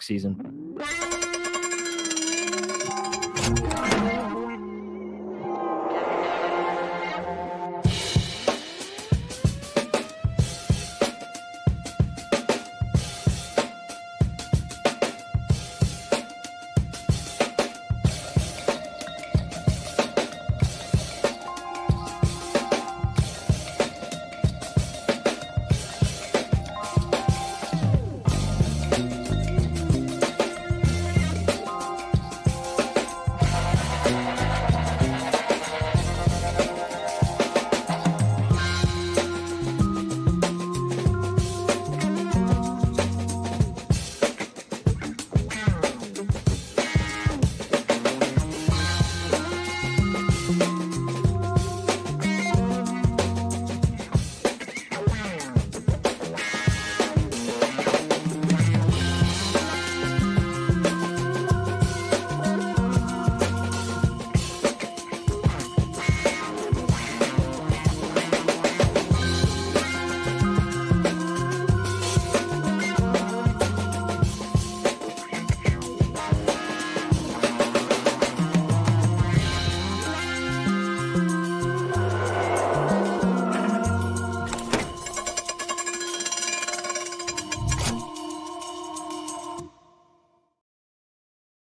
season.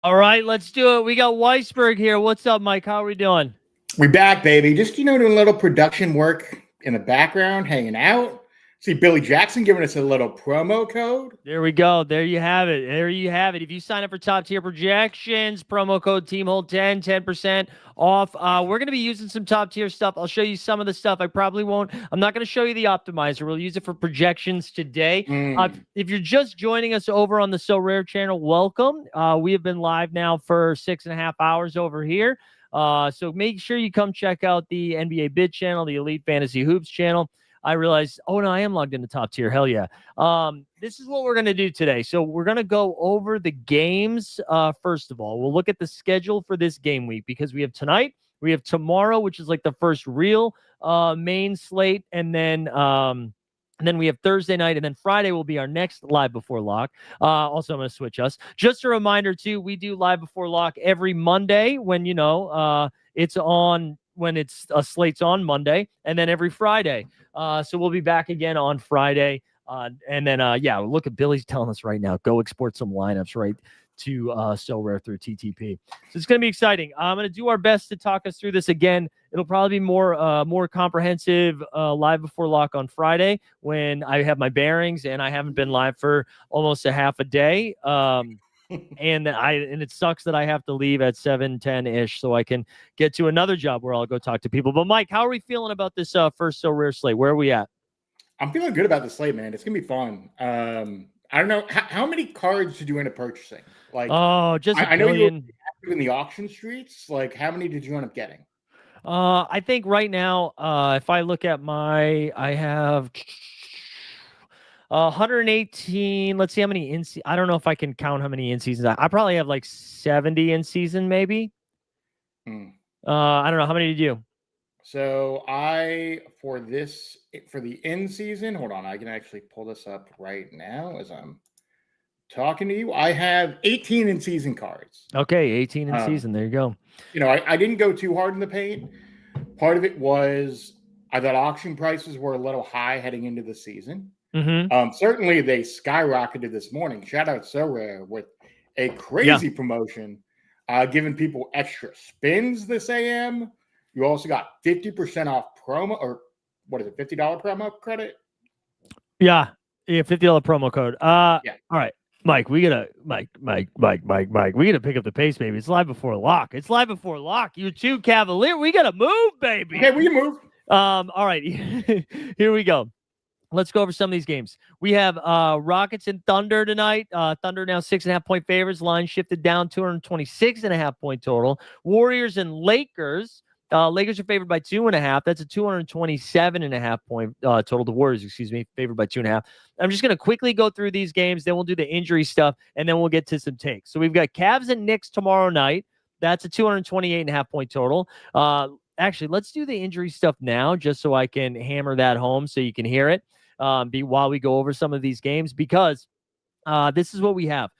All right, let's do it. We got Weisberg here. What's up, Mike? How are we doing? We back, baby. Just, doing a little production work in the background, hanging out. See Billy Jackson giving us a little promo code. There we go. There you have it. There you have it. If you sign up for Top Tier Projections, promo code TeamHold10, 10% off. We're going to be using some top tier stuff. I'll show you some of the stuff. I'm not going to show you the optimizer. We'll use it for projections today. If you're just joining us over on the So Rare channel, welcome. We have been live now for 6.5 hours over here. So make sure you come check out the NBA Bid channel, the Elite Fantasy Hoops channel. I realized, oh, no, I am logged into Top Tier. Hell yeah. This is what we're going to do today. So we're going to go over the games. First of all, we'll look at the schedule for this game week because we have tonight, we have tomorrow, which is like the first real main slate. And then we have Thursday night, and then Friday will be our next Live Before Lock. Also, I'm going to switch us. Just a reminder, too, we do Live Before Lock every Monday when, it's on when it's slate's on Monday, and then every Friday. So we'll be back again on Friday. And then, look at Billy's telling us right now, go export some lineups right to So Rare through TTP. So it's going to be exciting. I'm going to do our best to talk us through this again. It'll probably be more comprehensive Live Before Lock on Friday when I have my bearings and I haven't been live for almost a half a day. And it sucks that I have to leave at 7:10-ish so I can get to another job where I'll go talk to people. But Mike, how are we feeling about this first So Rare slate? Where are we at? I'm feeling good about the slate, man. It's gonna be fun. I don't know how many cards did you end up purchasing? Like, just I know you were active in the auction streets. Like, how many did you end up getting? I think right now, if I look at I have 118. Let's see how many I don't know if I can count how many in seasons. I probably have like 70 in season, maybe. I don't know. How many did you? So for the in season, hold on, I can actually pull this up right now as I'm talking to you. I have 18 in season cards. Okay, 18 in season. There you go. I didn't go too hard in the paint. Part of it was I thought auction prices were a little high heading into the season. Certainly they skyrocketed this morning. Shout out So Rare with a crazy promotion, giving people extra spins this AM. You also got 50% off promo, or what is it, $50 promo credit? Yeah, $50 promo code. All right, Mike, we gotta pick up the pace, baby. It's Live Before Lock. You're too cavalier. We gotta move, baby. Okay, we can move. All right, here we go. Let's go over some of these games. We have Rockets and Thunder tonight. Thunder now 6.5-point favorites. Line shifted down 226.5-point total. Warriors and Lakers. Lakers are favored by 2.5. That's a 227.5-point total. The Warriors, favored by 2.5. I'm just going to quickly go through these games. Then we'll do the injury stuff, and then we'll get to some takes. So we've got Cavs and Knicks tomorrow night. That's a 228.5-point total. Actually, let's do the injury stuff now, just so I can hammer that home so you can hear it while we go over some of these games, because this is what we have.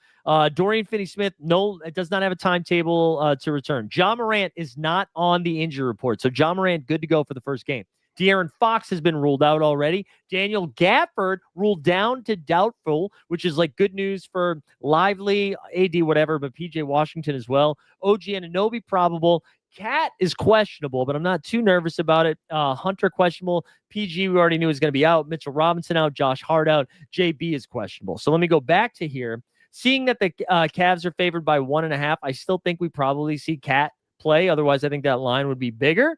Dorian Finney-Smith, no, it does not have a timetable to return. John Morant is not on the injury report. So John Morant, good to go for the first game. De'Aaron Fox has been ruled out already. Daniel Gafford ruled down to doubtful, which is like good news for Lively, AD, whatever, but PJ Washington as well. OG Anunoby probable. Cat is questionable, but I'm not too nervous about it. Hunter questionable. PG we already knew was going to be out. Mitchell Robinson out. Josh Hart out. JB is questionable. So let me go back to here. Seeing that the Cavs are favored by 1.5, I still think we probably see Cat play. Otherwise, I think that line would be bigger.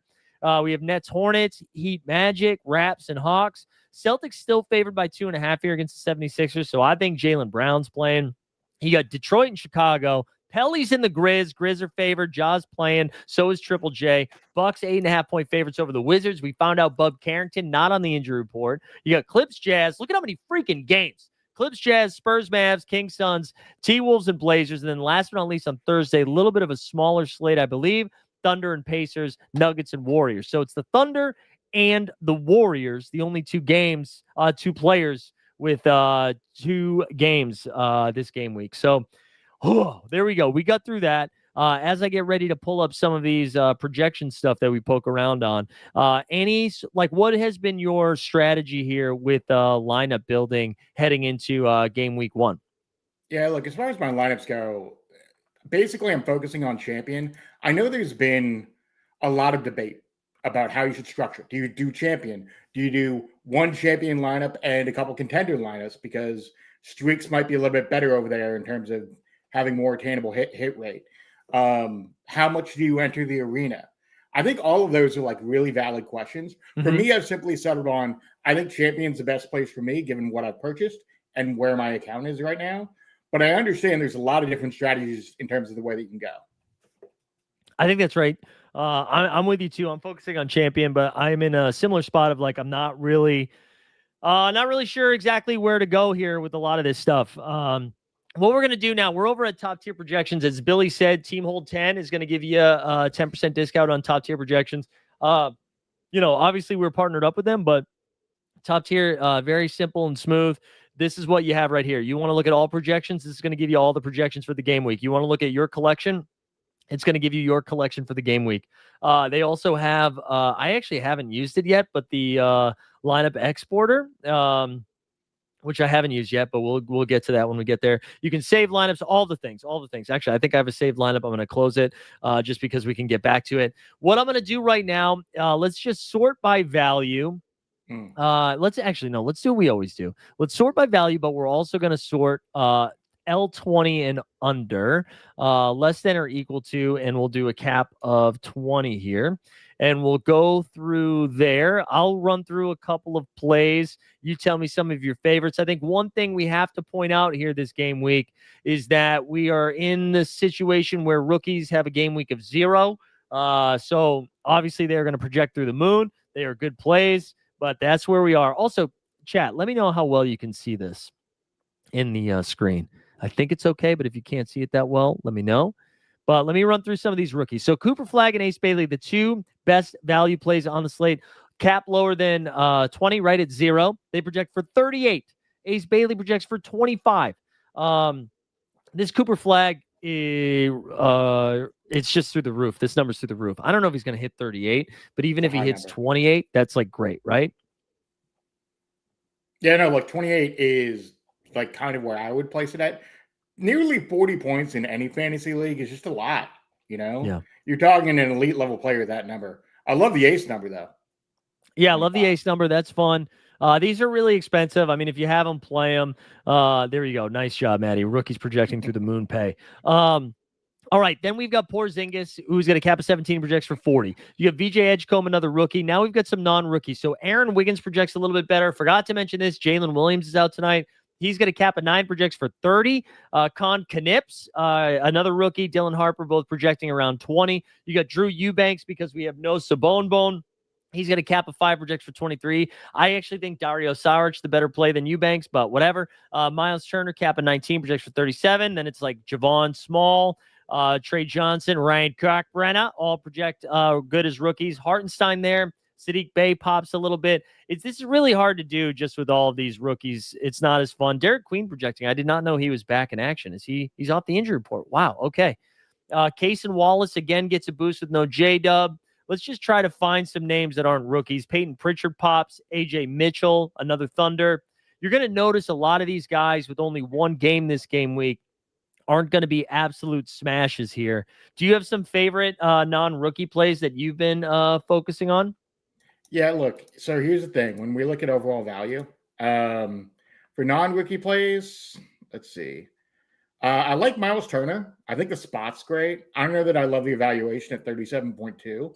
We have Nets, Hornets, Heat, Magic, Raps, and Hawks. Celtics still favored by 2.5 here against the 76ers. So I think Jaylen Brown's playing. You got Detroit and Chicago. Pelly's in the Grizz. Grizz are favored. Jaws playing. So is Triple J. Bucks 8.5-point favorites over the Wizards. We found out Bub Carrington not on the injury report. You got Clips, Jazz. Look at how many freaking games. Clips, Jazz, Spurs, Mavs, Kings, Suns, T-Wolves, and Blazers. And then last but not least on Thursday, a little bit of a smaller slate, I believe. Thunder and Pacers, Nuggets and Warriors. So it's the Thunder and the Warriors, the only two games, two players with 2 games this game week. So there we go. We got through that. As I get ready to pull up some of these projection stuff that we poke around on, what has been your strategy here with lineup building heading into game week 1? Yeah, look, as far as my lineups go, basically I'm focusing on champion. I know there's been a lot of debate about how you should structure it. Do you do champion? Do you do one champion lineup and a couple contender lineups? Because streaks might be a little bit better over there in terms of having more attainable hit rate. How much do you enter the arena? I think all of those are like really valid questions. Mm-hmm. For me, I've simply settled on, I think champion's the best place for me, given what I've purchased and where my account is right now. But I understand there's a lot of different strategies in terms of the way that you can go. I think that's right. I'm with you too. I'm focusing on champion, but I'm in a similar spot of like, I'm not really sure exactly where to go here with a lot of this stuff. What we're going to do now, we're over at Top Tier Projections. As Billy said, Team Hold 10 is going to give you a 10% discount on Top Tier Projections. Obviously we're partnered up with them, but Top Tier, very simple and smooth. This is what you have right here. You want to look at all projections? This is going to give you all the projections for the game week. You want to look at your collection? It's going to give you your collection for the game week. They also have, I actually haven't used it yet, but the lineup exporter, which I haven't used yet, but we'll get to that when we get there. You can save lineups, all the things. Actually, I think I have a saved lineup. I'm going to close it just because we can get back to it. What I'm going to do right now, let's just sort by value. Let's do what we always do. Let's sort by value, but we're also going to sort L20 and under, less than or equal to, and we'll do a cap of 20 here. And we'll go through there. I'll run through a couple of plays. You tell me some of your favorites. I think one thing we have to point out here this game week is that we are in the situation where rookies have a game week of 0. So obviously they're going to project through the moon. They are good plays, but that's where we are. Also, chat, let me know how well you can see this in the screen. I think it's okay, but if you can't see it that well, let me know. But let me run through some of these rookies. So Cooper Flagg and Ace Bailey, the 2 best value plays on the slate. Cap lower than 20, right at 0. They project for 38. Ace Bailey projects for 25. This Cooper Flagg, it's just through the roof. This number's through the roof. I don't know if he's going to hit 38, but even if he hits 28, that's like great, right? Yeah, no, like 28 is like kind of where I would place it at. Nearly 40 points in any fantasy league is just a lot, you know? Yeah. You're talking an elite level player, that number. I love the ace number, though. Yeah, I love the ace number. That's fun. These are really expensive. I mean, if you have them, play them. There you go. Nice job, Maddie. Rookies projecting through the moon pay. All right, then we've got Porzingis, who's going to cap a 17, projects for 40. You have VJ Edgecombe, another rookie. Now we've got some non-rookies. So Aaron Wiggins projects a little bit better. Forgot to mention this. Jalen Williams is out tonight. He's going to cap a 9, projects for 30. Con Knips, another rookie, Dylan Harper, both projecting around 20. You got Drew Eubanks because we have no Sabone. He's going to cap a 5, projects for 23. I actually think Dario Saric the better play than Eubanks, but whatever. Miles Turner, cap a 19, projects for 37. Then it's like Javon Small, Trey Johnson, Ryan Kalkbrenner, all project good as rookies. Hartenstein there, Sadiq Bey pops a little bit. This is really hard to do just with all of these rookies. It's not as fun. Derek Queen projecting. I did not know he was back in action. He's off the injury report? Wow. Okay. Cason Wallace again gets a boost with no J-Dub. Let's just try to find some names that aren't rookies. Peyton Pritchard pops. AJ Mitchell, another Thunder. You're going to notice a lot of these guys with only one game this game week aren't going to be absolute smashes here. Do you have some favorite non-rookie plays that you've been focusing on? Yeah, look, so here's the thing. When we look at overall value, for non-rookie plays, let's see. I like Miles Turner. I think the spot's great. I don't know that I love the evaluation at 37.2,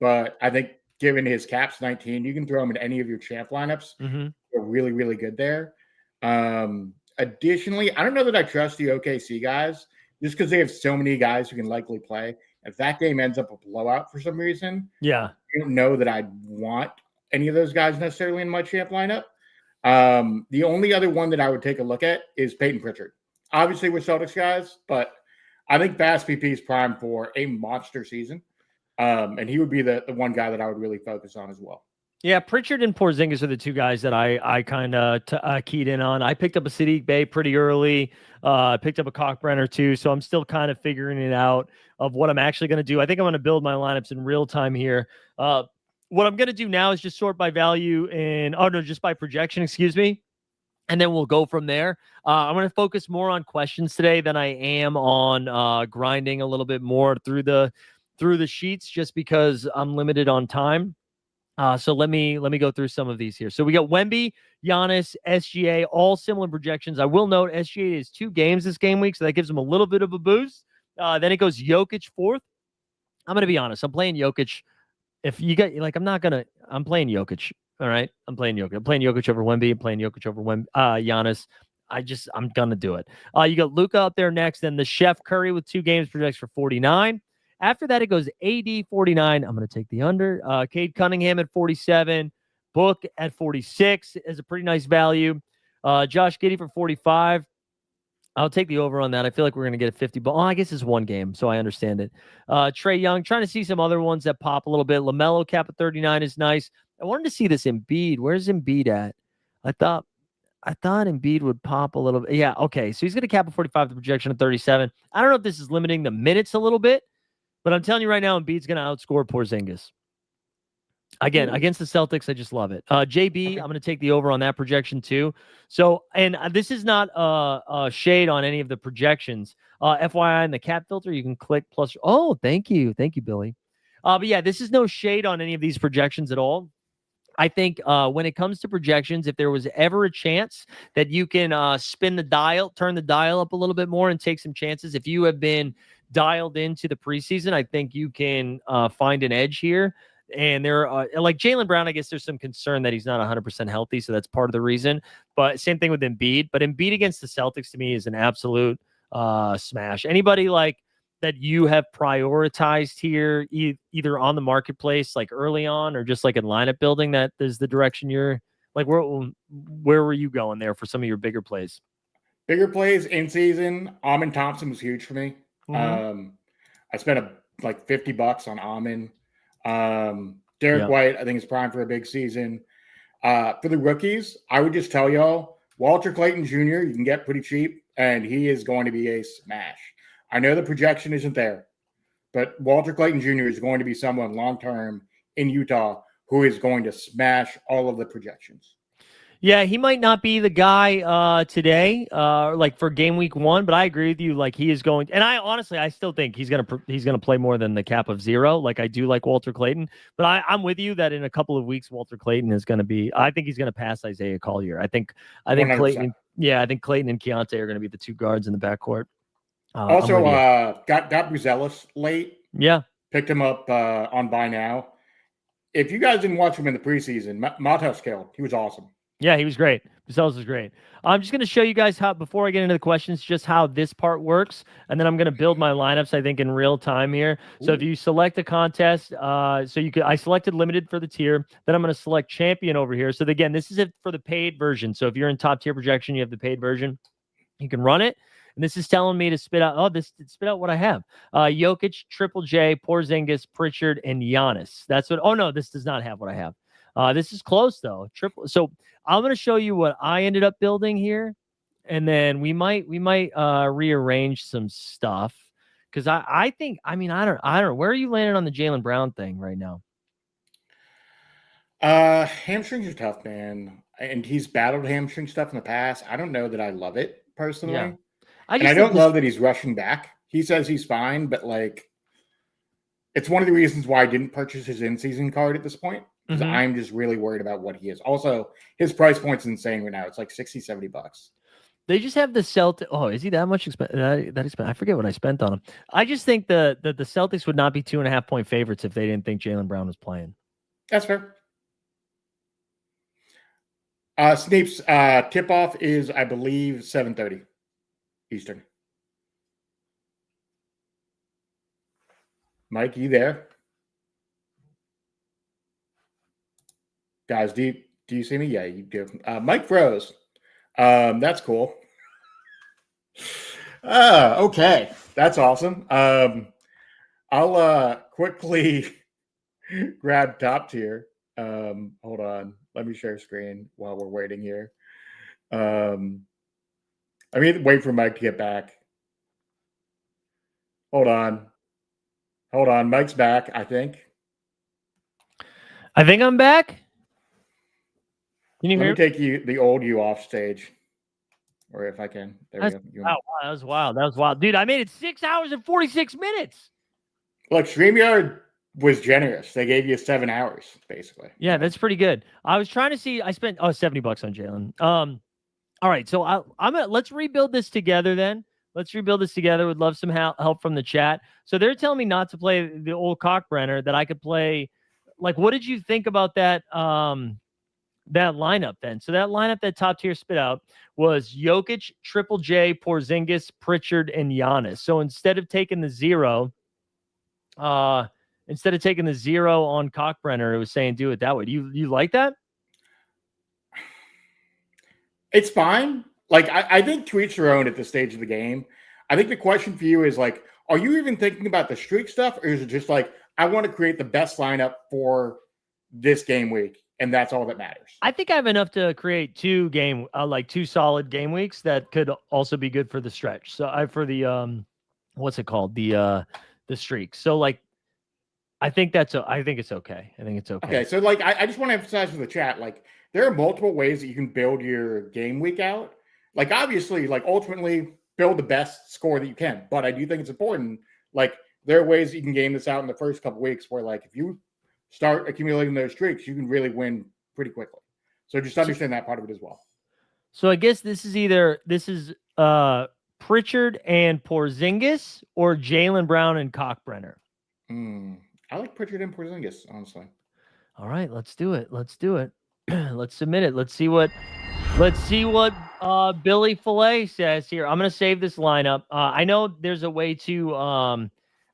but I think given his cap's 19, you can throw him in any of your champ lineups. Mm-hmm. They're really, really good there. Additionally, I don't know that I trust the OKC guys just because they have so many guys who can likely play. If that game ends up a blowout for some reason, yeah, I don't know that I'd want any of those guys necessarily in my champ lineup. The only other one that I would take a look at is Peyton Pritchard. Obviously, we're Celtics guys, but I think Bass PP is prime for a monster season. And he would be the one guy that I would really focus on as well. Yeah, Pritchard and Porzingis are the two guys that I kind of keyed in on. I picked up a Sadiq Bey pretty early. I picked up a Cockbrenner too, so I'm still kind of figuring it out of what I'm actually going to do. I think I'm going to build my lineups in real time here. What I'm going to do now is just sort by value just by projection, excuse me. And then we'll go from there. I'm going to focus more on questions today than I am on grinding a little bit more through the sheets, just because I'm limited on time. So let me go through some of these here. So we got Wemby, Giannis, SGA, all similar projections. I will note SGA is 2 games this game week, so that gives him a little bit of a boost. Then it goes Jokic 4th. I'm going to be honest. I'm playing Jokic. If you get I'm playing Jokic. All right. I'm playing Jokic. I'm playing Jokic over Wemby. I'm playing Jokic over Giannis. I'm going to do it. You got Luka up there next. Then the Chef Curry with 2 games projects for 49. After that, it goes AD 49. I'm going to take the under. Cade Cunningham at 47. Book at 46 is a pretty nice value. Josh Giddey for 45. I'll take the over on that. I feel like we're going to get a 50. But I guess it's one game, so I understand it. Trae Young, trying to see some other ones that pop a little bit. LaMelo cap at 39 is nice. I wanted to see this Embiid. Where's Embiid at? I thought Embiid would pop a little bit. Yeah, okay. So he's going to cap at 45, the projection at 37. I don't know if this is limiting the minutes a little bit, but I'm telling you right now, Embiid's going to outscore Porzingis. Again, against the Celtics, I just love it. JB, I'm going to take the over on that projection too. So, and this is not a shade on any of the projections. FYI, in the cap filter, you can click plus. Oh, thank you, Billy. But yeah, this is no shade on any of these projections at all. I think when it comes to projections, if there was ever a chance that you can turn the dial up a little bit more and take some chances, if you have been dialed into the preseason, I think you can find an edge here. And there are like Jaylen Brown, I guess there's some concern that he's not 100% healthy. So that's part of the reason. But same thing with Embiid. But Embiid against the Celtics to me is an absolute smash. Anybody like that you have prioritized here, either on the marketplace, like early on, or just like in lineup building, that is the direction you're like, where were you going there for some of your bigger plays? Bigger plays in season. Amin Thompson was huge for me. Mm-hmm. I spent like $50 on Amin. Derek White, I think, is prime for a big season. For the rookies, I would just tell y'all, Walter Clayton Jr., you can get pretty cheap, and he is going to be a smash. I know the projection isn't there, but Walter Clayton Jr. is going to be someone long-term in Utah who is going to smash all of the projections. Yeah, he might not be the guy today, like for game week 1, but I agree with you. Like he is going, and I still think he's gonna play more than the cap of 0. Like I do like Walter Clayton, but I'm with you that in a couple of weeks Walter Clayton is going to be. I think he's going to pass Isaiah Collier. I think 100%. Clayton. Yeah, I think Clayton and Keontae are going to be the 2 guards in the backcourt. Also, got Buzelis late. Yeah, picked him up on buy now. If you guys didn't watch him in the preseason, Matas killed. He was awesome. Yeah, he was great. Buzelis was great. I'm just going to show you guys how, before I get into the questions, just how this part works, and then I'm going to build my lineups, I think, in real time here. So if you select a contest, I selected limited for the tier, then I'm going to select champion over here. So again, this is it for the paid version. So if you're in top tier projection, you have the paid version. You can run it. And this is telling me to spit out. Oh, spit out what I have. Jokic, Triple J, Porzingis, Pritchard, and Giannis. That's what. Oh no, this does not have what I have. This is close though. Triple. So I'm going to show you what I ended up building here, and then we might rearrange some stuff because I think I don't know. Where are you landing on the Jaylen Brown thing right now? Hamstrings are tough, man. And he's battled hamstring stuff in the past. I don't know that I love it personally. Yeah. I don't love that he's rushing back. He says he's fine, but like, it's one of the reasons why I didn't purchase his in-season card at this point. Because I'm just really worried about what he is. Also, his price point's insane right now. It's like $60-$70. They just have the Celtics. Oh, is he that much expensive? That expensive? I forget what I spent on him. I just think the Celtics would not be 2.5-point favorites if they didn't think Jaylen Brown was playing. That's fair. Sneeps, tip-off is, I believe, 7:30 Eastern. Mike, you there? Guys, do you see me? Yeah, you do. Mike froze. That's cool. Okay. That's awesome. I'll quickly grab top tier. Hold on. Let me share screen while we're waiting here. I mean, wait for Mike to get back. Hold on. Mike's back, I think. I think I'm back. Can you hear me? Take the old you off stage. Or if I can. There we go. Wow, that was wild. That was wild. Dude, I made it 6 hours and 46 minutes. Look, StreamYard was generous. They gave you 7 hours, basically. Yeah, that's pretty good. I was trying to see. I spent $70 on Jaylen. All right, so let's rebuild this together then. Let's rebuild this together. Would love some help from the chat. So they're telling me not to play the old Cockbrenner, that I could play. Like, what did you think about that? That lineup then. So that lineup that top tier spit out was Jokic, Triple J, Porzingis, Pritchard, and Giannis. So instead of taking the zero on Cockbrenner, it was saying do it that way. Do you like that? It's fine. Like, I think to each their own at this stage of the game. I think the question for you is like, are you even thinking about the streak stuff, or is it just like, I want to create the best lineup for this game week, and that's all that matters? I think I have enough to create two solid game weeks that could also be good for the stretch. So for the what's it called, the streak. So like, I think it's okay. Okay, so like, I just want to emphasize for the chat, like, there are multiple ways that you can build your game week out. Like, obviously, like, ultimately build the best score that you can. But I do think it's important. Like, there are ways that you can game this out in the first couple weeks where, like, if you start accumulating those streaks, you can really win pretty quickly. So just understand that part of it as well. So I guess this is Pritchard and Porzingis or Jaylen Brown and Cockbrenner. I like Pritchard and Porzingis, honestly. All right, let's do it. Let's submit it. Let's see what Billy Fillet says here. I'm gonna save this lineup. I know there's a way to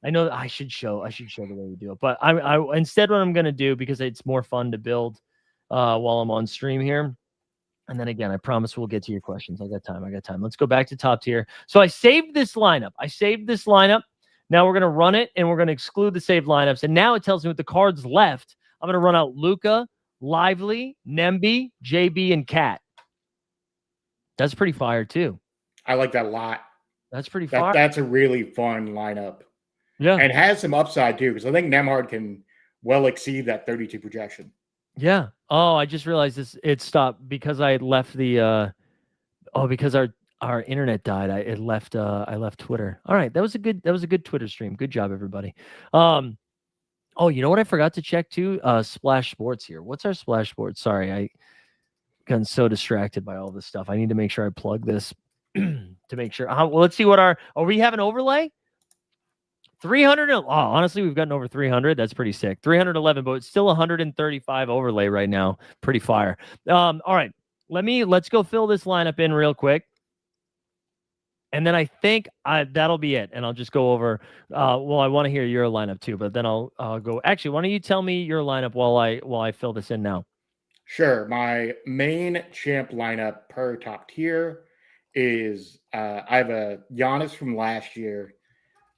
I know I should show the way we do it, but I instead what I'm gonna do, because it's more fun to build while I'm on stream here. And then again, I promise we'll get to your questions. I got time. Let's go back to top tier. So I saved this lineup. Now we're gonna run it, and we're gonna exclude the saved lineups. And now it tells me with the cards left, I'm gonna run out Luka, Lively, Nemby, JB, and Cat. That's pretty fire too. I like that a lot. That's pretty fire. That's a really fun lineup. Yeah, and has some upside too, because I think Nembhard can well exceed that 32 projection. Yeah. Oh, I just realized it stopped because I left the because our internet died. I left Twitter. All right, that was a good Twitter stream. Good job, everybody. Oh, you know what I forgot to check too? Splash Sports here. What's our Splash Sports? Sorry, I gotten so distracted by all this stuff. I need to make sure I plug this to make sure. Well, let's see are we have an overlay? 300. Honestly, we've gotten over 300. That's pretty sick. 311, but it's still 135 overlay right now. Pretty fire. All right, let's go fill this lineup in real quick. And then I think that'll be it. And I'll just go over. Well, I want to hear your lineup too, but then I'll go. Actually, why don't you tell me your lineup while I fill this in now? Sure. My main champ lineup per top tier is I have a Giannis from last year.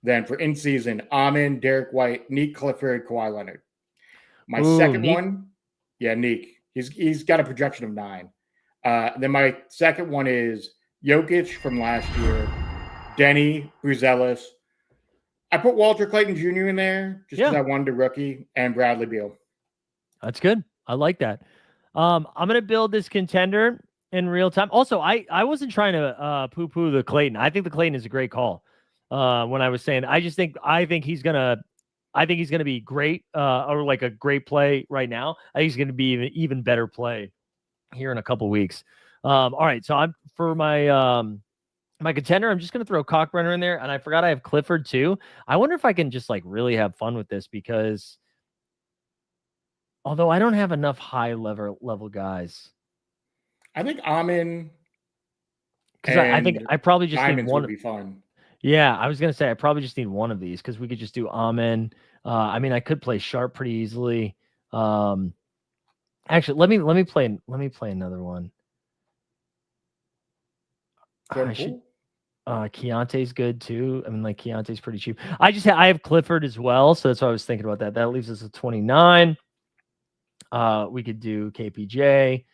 Then for in season, Amin, Derek White, Neek Clifford, Kawhi Leonard. My second Neek. one, Neek. He's got a projection of 9. Then my second one is Jokic from last year, Denny, Bruzelis. I put Walter Clayton Jr. in there just because I wanted a rookie, and Bradley Beal. That's good. I like that. I'm going to build this contender in real time. Also, I wasn't trying to poo-poo the Clayton. I think the Clayton is a great call. When I was saying, I think he's gonna be great, or like a great play right now. I think he's gonna be even better play here in a couple weeks. All right, so I'm for my my contender. I'm just gonna throw Cockbrenner in there, and I forgot I have Clifford too. I wonder if I can just like really have fun with this because although I don't have enough high level guys, I think Amin. Because I think I probably just Diamonds need one. Would be fun. Yeah, I was gonna say I probably just need one of these because we could just do Amen. I mean, I could play Sharp pretty easily. Actually, let me play another one. Keontae's good too. I mean, like Keontae's pretty cheap. I have Clifford as well, so that's why I was thinking about that. That leaves us with 29. We could do KPJ.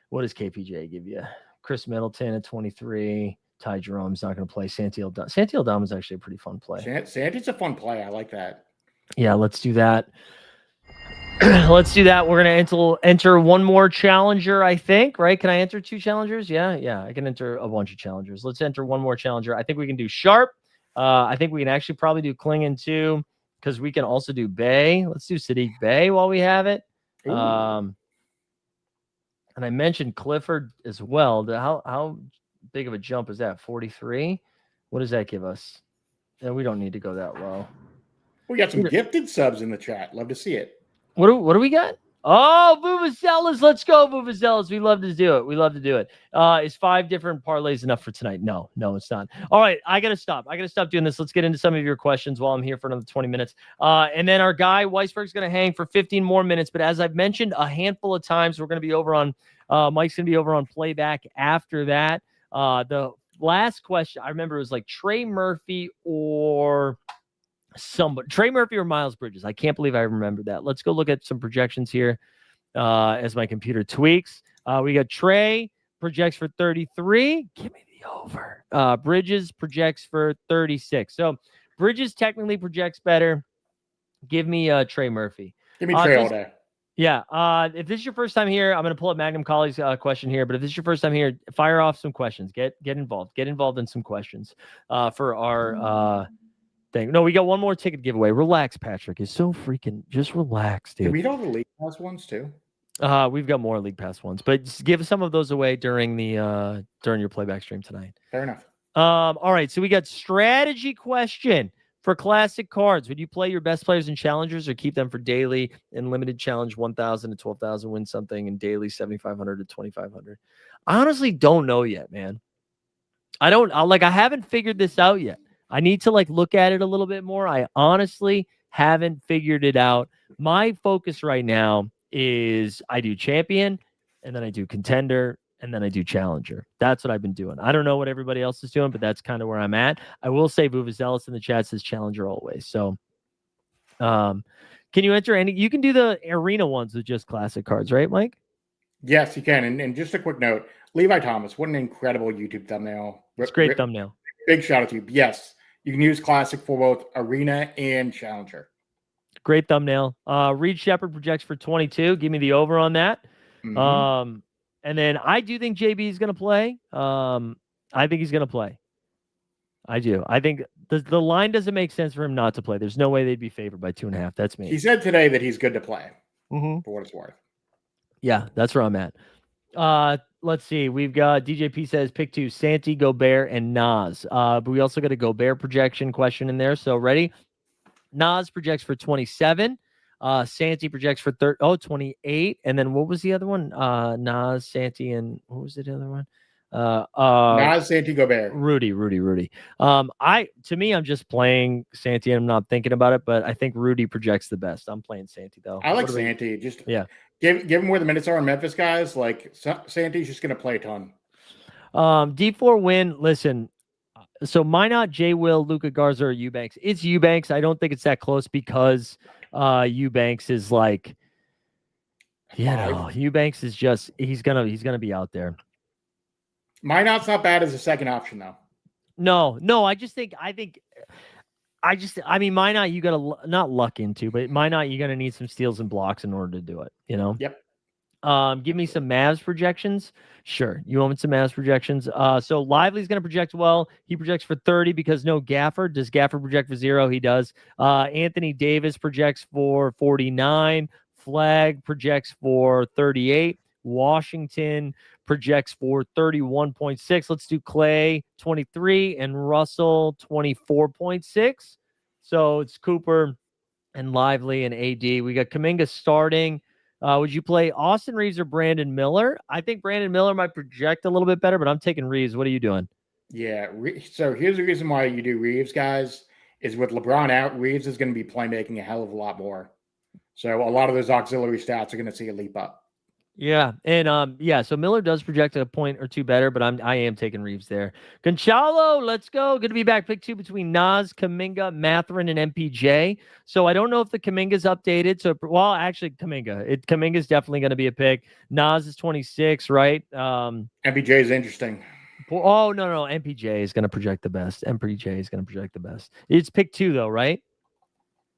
What does KPJ give you? Chris Middleton at 23. Ty Jerome's not going to play. Santi Aldama is actually a pretty fun play. Santi's a fun play. I like that. Yeah, let's do that. Let's do that. We're going to enter one more challenger, I think, right? Can I enter 2 challengers? Yeah, I can enter a bunch of challengers. Let's enter one more challenger. I think we can do Sharp. I think we can actually probably do Klingon too, because we can also do Bay. Let's do Sadiq Bay while we have it. And I mentioned Clifford as well. How big of a jump is that? 43? What does that give us? We don't need to go that low. We got some gifted subs in the chat. Love to see it. What do we got? Oh, Vuvuzelas. Let's go, Vuvuzelas. We love to do it. We love to do it. Is 5 different parlays enough for tonight? No, it's not. All right, I got to stop. Doing this. Let's get into some of your questions while I'm here for another 20 minutes. And then our guy, Weisberg's going to hang for 15 more minutes. But as I've mentioned a handful of times, we're going to be over on, Mike's going to be over on playback after that. The last question, I remember it was like Trey Murphy or Miles Bridges. I can't believe I remembered that. Let's go look at some projections here as my computer tweaks. We got Trey projects for 33. Give me the over. Bridges projects for 36. So Bridges technically projects better. Give me Trey Murphy. Give me Trey all day. Yeah. If this is your first time here, I'm going to pull up Magnum Colley's question here. But if this is your first time here, fire off some questions. Get involved. Get involved in some questions for our thing. No, we got one more ticket giveaway. Relax, Patrick. It's so freaking just relax, dude. Did we all the League Pass ones too? We've got more League Pass ones, but just give some of those away during the during your playback stream tonight. Fair enough. All right. So we got strategy question for classic cards. Would you play your best players in challengers or keep them for daily and limited challenge 1,000 to 12,000 win something and daily 7,500 to 2,500? I honestly don't know yet, man. I haven't figured this out yet. I need to look at it a little bit more. I honestly haven't figured it out. My focus right now is I do champion and then I do contender and then I do challenger. That's what I've been doing. I don't know what everybody else is doing, but that's kind of where I'm at. I will say Vuvuzelas in the chat says challenger always. So can you enter any? You can do the arena ones with just classic cards, right, Mike? Yes, you can. And just a quick note, Levi Thomas, what an incredible YouTube thumbnail. It's a great thumbnail. Big shout out to you. Yes, you can use classic for both arena and challenger. Great thumbnail. Reed Shepard projects for 22. Give me the over on that. Mm-hmm. And then I do think JB is going to play. I think he's going to play. I do. I think the line doesn't make sense for him not to play. There's no way they'd be favored by 2.5. That's me. He said today that he's good to play for what it's worth. Yeah, that's where I'm at. Let's see. We've got DJP says pick 2, Santi, Gobert, and Nas. But we also got a Gobert projection question in there. So ready? Nas projects for 27. Santi projects for 28. And then what was the other one? Nas, Santi, and what was the other one? Nas, Santi, Gobert. Rudy. To me, I'm just playing Santi and I'm not thinking about it, but I think Rudy projects the best. I'm playing Santi though. I like Santi. Just give him where the minutes are on Memphis guys. Like Santi's just gonna play a ton. D4 win. Listen, so Minot, J. Will, Luca Garza, or Eubanks. It's Eubanks. I don't think it's that close because Eubanks is like, Eubanks is just he's gonna be out there. Minot's not bad as a second option though. No. I mean, Minot you gotta not luck into, but Minot you're gonna need some steals and blocks in order to do it. You know. Yep. Give me some Mavs projections. Sure. You want some Mavs projections? So Lively's going to project well. He projects for 30 because no Gafford. Does Gafford project for 0? He does. Anthony Davis projects for 49. Flag projects for 38. Washington projects for 31.6. Let's do Clay 23 and Russell 24.6. So it's Cooper and Lively and AD. We got Kuminga starting. Would you play Austin Reeves or Brandon Miller? I think Brandon Miller might project a little bit better, but I'm taking Reeves. What are you doing? Yeah. So here's the reason why you do Reeves, guys, is with LeBron out, Reeves is going to be playmaking a hell of a lot more. So a lot of those auxiliary stats are going to see a leap up. Yeah, and so Miller does project a point or two better, but I am taking Reeves there. Gonçalo, let's go. Good to be back. Pick 2 between Nas, Kuminga, Mathurin, and MPJ. So I don't know if the Kuminga's updated. So actually Kuminga's definitely going to be a pick. Nas is 26, right? MPJ is interesting. Oh no, MPJ is going to project the best. MPJ is going to project the best. It's pick 2 though, right?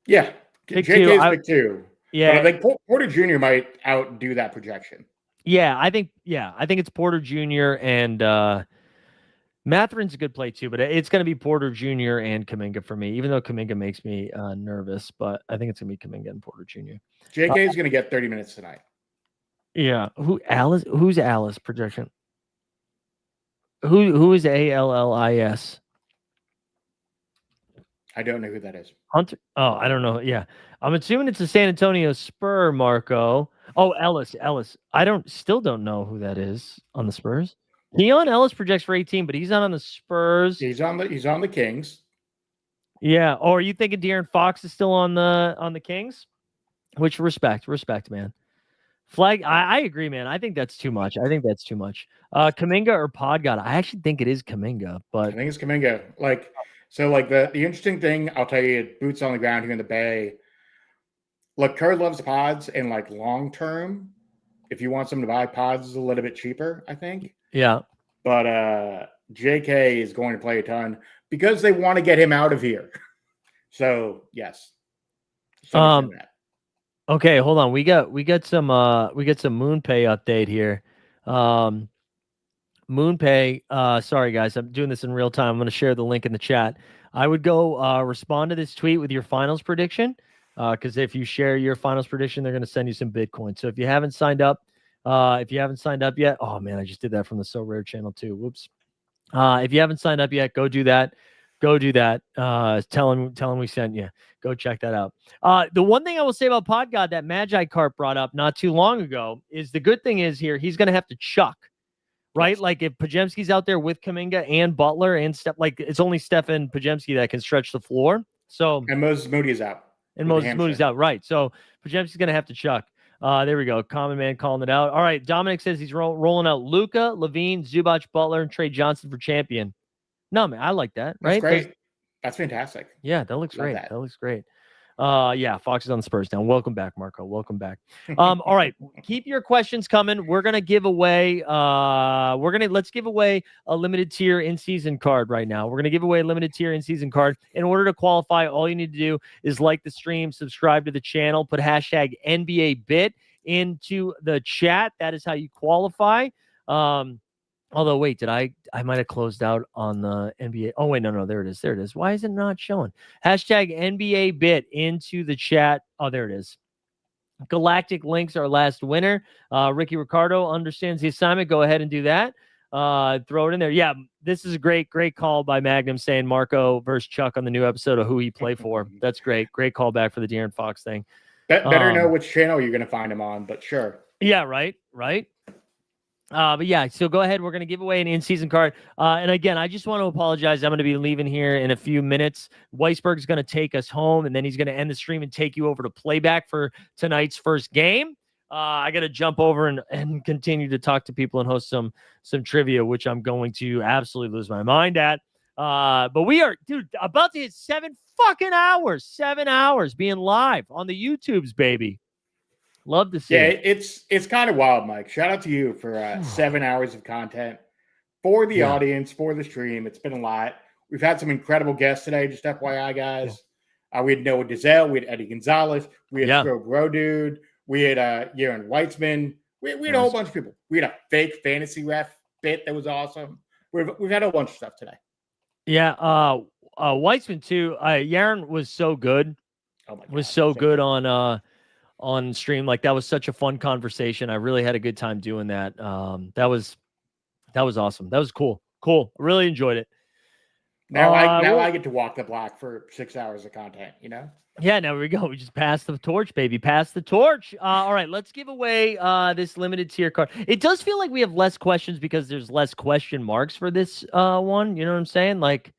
Yeah, pick JK is pick 2. Yeah, but I think Porter Jr. might outdo that projection. Yeah, I think it's Porter Jr. and Mathurin's a good play too, but it's going to be Porter Jr. and Kuminga for me. Even though Kuminga makes me nervous, but I think it's going to be Kuminga and Porter Jr. JK is going to get 30 minutes tonight. Yeah, who's Alice projection? Who is Allis? I don't know who that is. Hunter? Oh, I don't know. Yeah. I'm assuming it's a San Antonio Spur, Marco. Oh, Ellis. Still don't know who that is on the Spurs. Keon Ellis projects for 18, but he's not on the Spurs. He's on the Kings. Yeah. Oh, are you thinking De'Aaron Fox is still on the Kings? Which respect, man. Flag. I agree, man. I think that's too much. Kuminga or Podgod? I actually think it is Kuminga, but I think it's Kuminga. The interesting thing, I'll tell you, boots on the ground here in the Bay. Look, Kerr loves pods, and long term, if you want someone to buy pods, is a little bit cheaper, I think. Yeah. But JK is going to play a ton because they want to get him out of here. So yes. Okay, hold on. We got some MoonPay update here. MoonPay, sorry guys, I'm doing this in real time. I'm going to share the link in the chat. I would go respond to this tweet with your finals prediction, because if you share your finals prediction, they're going to send you some Bitcoin. So if you haven't signed up yet, oh man, I just did that from the So Rare channel too. Whoops. If you haven't signed up yet, go do that. Tell him we sent you. Go check that out. The one thing I will say about Podgod that Magi Cart brought up not too long ago is the good thing is here he's going to have to chuck. Right? Like if Podziemski's out there with Kuminga and Butler and it's only Stephen Podziemski that can stretch the floor. So and Moses Moody is out. And Moses Moody's out. Right. So Podziemski's going to have to chuck. There we go. Common man calling it out. All right. Dominic says he's rolling out Luka, Levine, Zubac, Butler, and Trey Johnson for champion. No, man, I like that. Right? That's great. That's fantastic. Yeah, that looks great. That looks great. Yeah, Fox is on the Spurs now. Welcome back, Marco. Welcome back. All right, keep your questions coming. We're gonna give away. Let's give away a limited tier in season card right now. We're gonna give away a limited tier in season card. In order to qualify, all you need to do is like the stream, subscribe to the channel, put hashtag NBA Bit into the chat. That is how you qualify. Although, wait, I might have closed out on the NBA. Oh, wait, no, there it is. Why is it not showing? Hashtag NBA Bit into the chat. Oh, there it is. Galactic Links, our last winner. Ricky Ricardo understands the assignment. Go ahead and do that. Throw it in there. Yeah, this is a great call by Magnum saying Marco versus Chuck on the new episode of Who He Play For. That's great. Great call back for the De'Aaron Fox thing. Better know which channel you're going to find him on, but sure. Yeah, right. But yeah, so go ahead. We're going to give away an in-season card. And again, I just want to apologize. I'm going to be leaving here in a few minutes. Weisberg is going to take us home, and then he's going to end the stream and take you over to playback for tonight's first game. I got to jump over and continue to talk to people and host some trivia, which I'm going to absolutely lose my mind at. But we are, dude, about to hit 7 hours being live on the YouTubes, baby. Love to see it. It's kind of wild, Mike. Shout out to you for 7 hours of content for the audience, for the stream. It's been a lot. We've had some incredible guests today, just FYI, guys. We had Noah Dizelle, we had Eddie Gonzalez, we had Joe Bro Dude, we had Yaron Weitzman, we had a whole bunch of people. We had a fake fantasy ref bit that was awesome. We've had a bunch of stuff today. Yeah, Weitzman too. Yaron was so good. Oh my God, was so good on stream. Like, that was such a fun conversation. I really had a good time doing that. That was awesome. That was cool. I really enjoyed it. Now I get to walk the block for 6 hours of content, you know? Yeah, now we go. We just passed the torch, baby. Pass the torch. All right, let's give away this limited tier card. It does feel like we have less questions because there's less question marks for this one. You know what I'm saying? Like,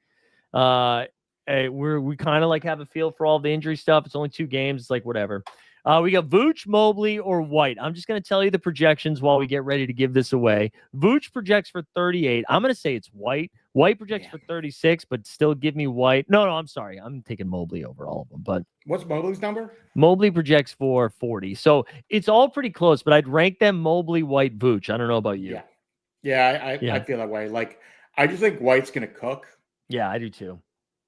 we kind of like have a feel for all the injury stuff. It's only 2 games. It's like whatever. We got Vooch, Mobley, or White. I'm just going to tell you the projections while we get ready to give this away. Vooch projects for 38. I'm going to say it's White. White projects for 36, but still give me White. No, I'm sorry. I'm taking Mobley over all of them. But what's Mobley's number? Mobley projects for 40. So it's all pretty close, but I'd rank them Mobley, White, Vooch. I don't know about you. I feel that way. Like, I just think White's going to cook. Yeah, I do too.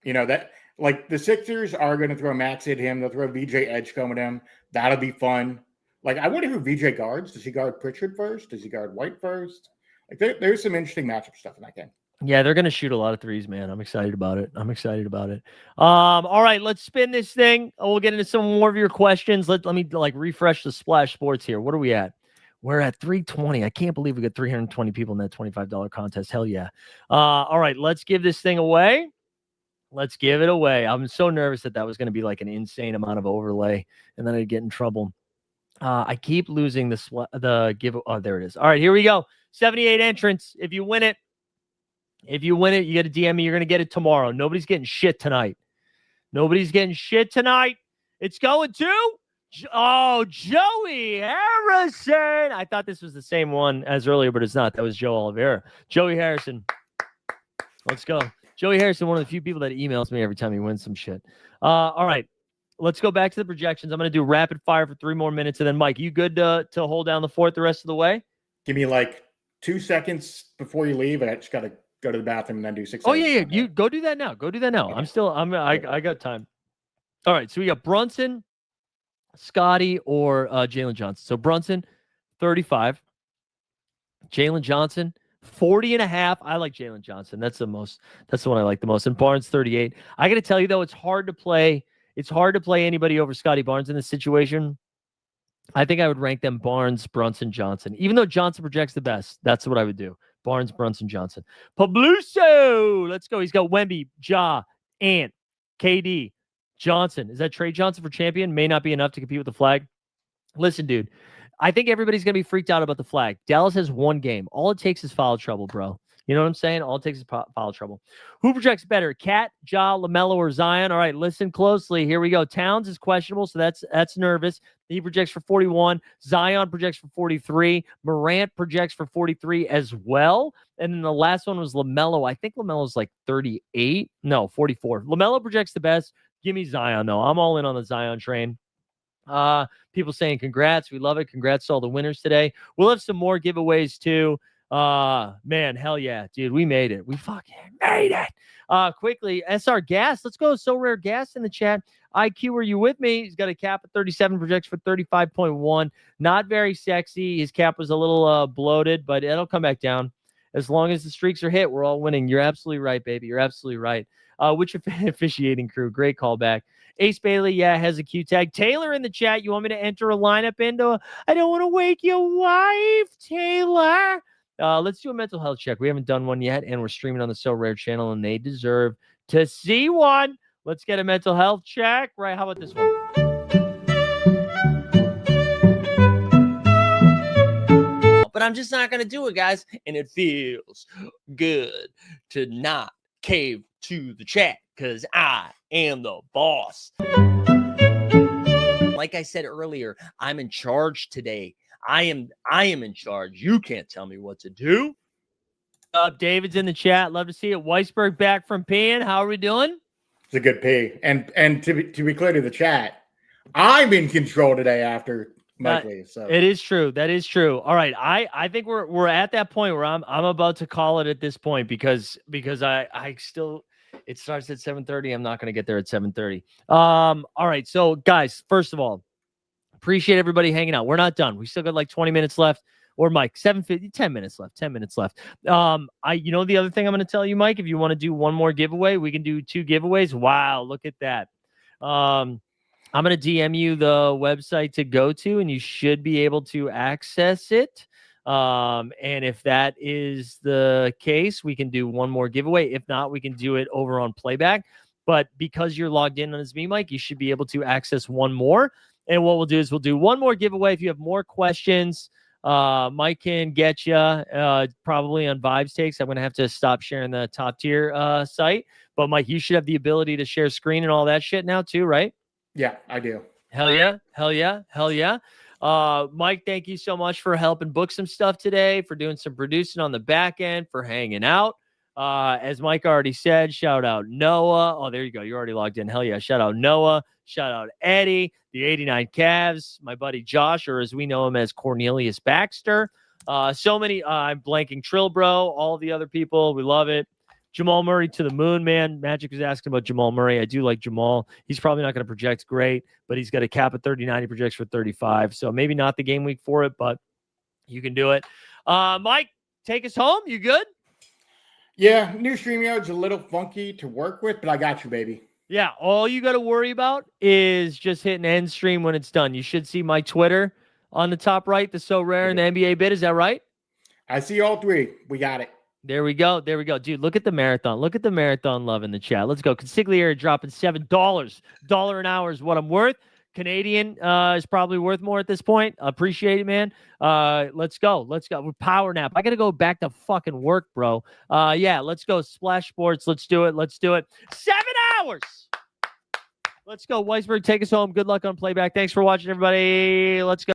You know, that, like, the Sixers are going to throw Max at him. They'll throw VJ Edgecombe at him. That'll be fun. Like, I wonder who VJ guards. Does he guard Pritchard first? Does he guard White first? Like, there's some interesting matchup stuff in that game. Yeah, they're going to shoot a lot of threes, man. I'm excited about it. All right, let's spin this thing. We'll get into some more of your questions. Let me like refresh the Splash Sports here. What are we at? We're at 320. I can't believe we got 320 people in that $25 contest. Hell yeah. All right, let's give this thing away. Let's give it away. I'm so nervous that was going to be like an insane amount of overlay, and then I'd get in trouble. I keep losing the give. Oh, there it is. All right, here we go. 78 entrants. If you win it, you get a DM me. You're going to get it tomorrow. Nobody's getting shit tonight. It's going to Joey Harrison. I thought this was the same one as earlier, but it's not. That was Joe Oliveira. Joey Harrison. Let's go. Joey Harrison, one of the few people that emails me every time he wins some shit. All right, let's go back to the projections. I'm going to do rapid fire for 3 more minutes. And then, Mike, you good to hold down the fort the rest of the way? Give me like 2 seconds before you leave. I just got to go to the bathroom and then do 6 Oh, yeah. You go do that now. Okay. I got time. All right, so we got Brunson, Scotty, or Jalen Johnson. So Brunson, 35. Jalen Johnson, 40.5. I like Jalen Johnson. That's the one I like the most. And Barnes, 38. I got to tell you, though, it's hard to play anybody over Scotty Barnes in this situation. I think I would rank them Barnes, Brunson, Johnson. Even though Johnson projects the best, that's what I would do. Barnes, Brunson, Johnson. Pabluso, let's go. He's got Wemby, Ja, Ant, KD, Johnson. Is that Trey Johnson for champion? May not be enough to compete with the flag. Listen, dude, I think everybody's going to be freaked out about the flag. Dallas has 1 game. All it takes is foul trouble, bro. You know what I'm saying? All it takes is foul trouble. Who projects better, Cat, Ja, LaMelo, or Zion? All right, listen closely. Here we go. Towns is questionable, so that's nervous. He projects for 41. Zion projects for 43. Morant projects for 43 as well. And then the last one was LaMelo. I think LaMelo's like 38. No, 44. LaMelo projects the best. Give me Zion, though. I'm all in on the Zion train. People saying congrats. We love it. Congrats to all the winners today. We'll have some more giveaways too. Man, hell yeah, dude. We made it. We fucking made it. Quickly, SR Gas. Let's go. So Rare Gas in the chat. IQ, are you with me? He's got a cap at 37, projects for 35.1. Not very sexy. His cap was a little bloated, but it'll come back down. As long as the streaks are hit, we're all winning. You're absolutely right, baby. You're absolutely right. Which officiating crew? Great callback. Ace Bailey, has a Q tag. Taylor in the chat. You want me to enter a lineup into? I don't want to wake your wife, Taylor. Let's do a mental health check. We haven't done one yet, and we're streaming on the So Rare channel, and they deserve to see one. Let's get a mental health check. Right? How about this one? But I'm just not going to do it, guys. And it feels good to not cave to the chat because I am the boss. like I said earlier, I'm in charge today. I am in charge. You can't tell me what to do. David's in the chat. Love to see it. Weisberg back from peeing. How are we doing? It's a good pee. And to be clear to the chat, I'm in control today after Mike leaves. So it is true. That is true. All right. I think we're at that point where I'm about to call it at this point because I still, it starts at 7:30. I'm not going to get there at 7:30. All right. So guys, first of all, appreciate everybody hanging out. We're not done. We still got like 20 minutes left. Or Mike, 7:50, 10 minutes left. 10 minutes left. The other thing I'm going to tell you, Mike, if you want to do one more giveaway, we can do 2 giveaways. Wow, look at that. I'm going to DM you the website to go to, and you should be able to access it. And if that is the case, we can do one more giveaway. If not, we can do it over on playback. But because you're logged in as me, Mike, you should be able to access one more. And what we'll do is we'll do one more giveaway. If you have more questions, Mike can get you probably on Vibes Takes. I'm going to have to stop sharing the top tier site. But Mike, you should have the ability to share screen and all that shit now too, right? Yeah, I do. Hell yeah. Hell yeah. Hell yeah. Mike, thank you so much for helping book some stuff today, for doing some producing on the back end, for hanging out. As Mike already said, shout out Noah. Oh, there you go. You're already logged in. Hell yeah. Shout out Noah. Shout out Eddie, the 89 Cavs, my buddy Josh, or as we know him as Cornelius Baxter. So many, I'm blanking, Trill Bro, all the other people. We love it. Jamal Murray to the moon, man. Magic was asking about Jamal Murray. I do like Jamal. He's probably not going to project great, but he's got a cap at 39. He projects for 35. So maybe not the game week for it, but you can do it. Mike, take us home. You good? Yeah, new StreamYard's a little funky to work with, but I got you, baby. Yeah, all you got to worry about is just hitting end stream when it's done. You should see my Twitter on the top right, the So Rare and the NBA bit. Is that right? I see all 3. We got it. There we go. There we go. Dude, look at the marathon. Look at the marathon love in the chat. Let's go. Consigliere dropping $7. $1 an hour is what I'm worth. Canadian is probably worth more at this point. Appreciate it, man. Let's go. Let's go. We're power nap. I got to go back to fucking work, bro. Yeah, let's go. Splash Sports. Let's do it. Let's do it. 7 hours. Let's go. Weisberg, take us home. Good luck on playback. Thanks for watching, everybody. Let's go.